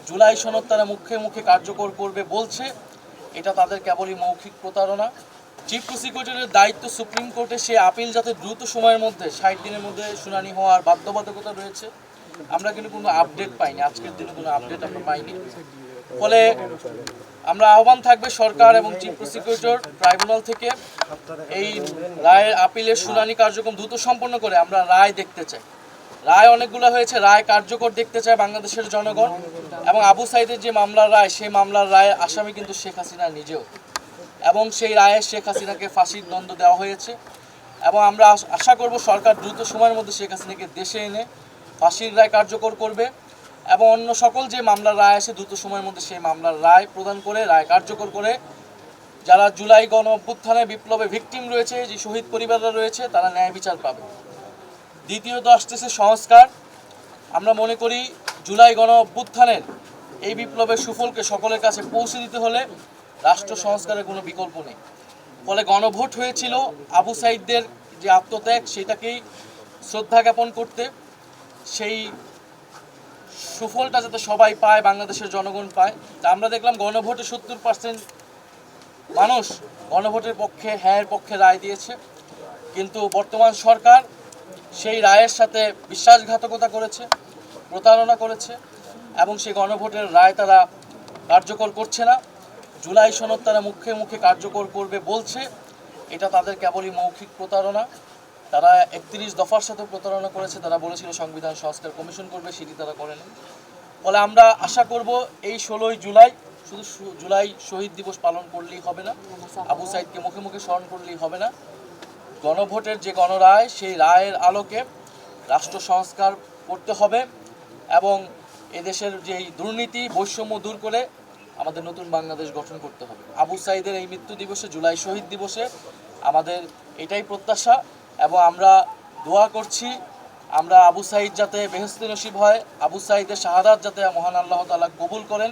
জুলাই সনদ তারা মুখে মুখে কার্যকর করবে বলছে, এটা তাদের কেবলই মৌখিক প্রতারণা। চিফ প্রসিকিউটরের দায়িত্ব সুপ্রিম কোর্টে সে আপিল যাতে দ্রুত সময়ের মধ্যে 60 দিনের মধ্যে শুনানি হওয়ার বাধ্যবাধকতা রয়েছে। আমরা কিন্তু কোনো আপডেট পাইনি, আজকের দিনে কোনো আপডেট আমরা পাইনি। ফলে আমরা আহ্বান থাকবে সরকার এবং চিফ প্রসিকিউটর ট্রাইব্যুনাল থেকে এই রায়ের আপিলের শুনানি কার্যক্রম দ্রুত সম্পন্ন করে আমরা রায় দেখতে চাই। রায় অনেকগুলো হয়েছে, রায় কার্যকর দেখতে চায় বাংলাদেশের জনগণ। এবং আবু সাইদের যে মামলার রায়, সেই মামলার রায়ের আসামি কিন্তু শেখ হাসিনা নিজেও, এবং সেই রায়ে শেখ হাসিনাকে ফাঁসির দণ্ড দেওয়া হয়েছে। এবং আমরা আশা করব সরকার দ্রুত সময়ের মধ্যে শেখ হাসিনাকে দেশে এনে ফাঁসির রায় কার্যকর করবে এবং অন্য সকল যে মামলার রায় আছে দ্রুত সময়ের মধ্যে সেই মামলার রায় প্রদান করে, রায় কার্যকর করে যারা জুলাই গণ অভ্যুত্থানে বিপ্লবে ভিকটিম রয়েছে, যে শহীদ পরিবাররা রয়েছে, তারা ন্যায় বিচার পাবে। দ্বিতীয়ত আসতেছে সংস্কার। আমরা মনে করি জুলাই গণ অভ্যুত্থানের এই বিপ্লবের সুফলকে সকলের কাছে পৌঁছে দিতে হলে রাষ্ট্র সংস্কারের কোনো বিকল্প নেই। ফলে গণভোট হয়েছিল আবু সাইদদের যে আত্মত্যাগ, সেটাকেই শ্রদ্ধা জ্ঞাপন করতে, সেই সুফলটা যাতে সবাই পায়, বাংলাদেশের জনগণ পায়। তা আমরা দেখলাম গণভোটে 70% মানুষ গণভোটের পক্ষে, হ্যাঁর পক্ষে রায় দিয়েছে। কিন্তু বর্তমান সরকার সেই রায়ের সাথে বিশ্বাসঘাতকতা করেছে, প্রতারণা করেছে এবং সেই গণভোটের রায় তারা কার্যকর করছে না। জুলাই সনদ তারা মুখে মুখে কার্যকর করবে বলছে, এটা তাদের কেবলই মৌখিক প্রতারণা। তারা 31 দফার সাথে প্রতারণা করেছে। তারা বলেছিল সংবিধান সংস্কার কমিশন করবে, সেটি তারা করেনি। ফলে আমরা আশা করব এই 16 জুলাই শুধু জুলাই শহীদ দিবস পালন করলেই হবে না, আবু সাইদকে মুখে মুখে স্মরণ করলেই হবে না। গণভোটের যে গণরায়, সেই রায়ের আলোকে রাষ্ট্র সংস্কার করতে হবে এবং এদেশের যেই দুর্নীতি, বৈষম্য দূর করে আমাদের নতুন বাংলাদেশ গঠন করতে হবে। আবু সাইদের এই মৃত্যু দিবসে, জুলাই শহীদ দিবসে আমাদের এটাই প্রত্যাশা এবং আমরা দোয়া করছি আমরা আবু সাইদ যাতে বেহেশতে নসিব হয়, আবু সাইদের শাহাদাত যাতে মহান আল্লাহ তাআলা কবুল করেন।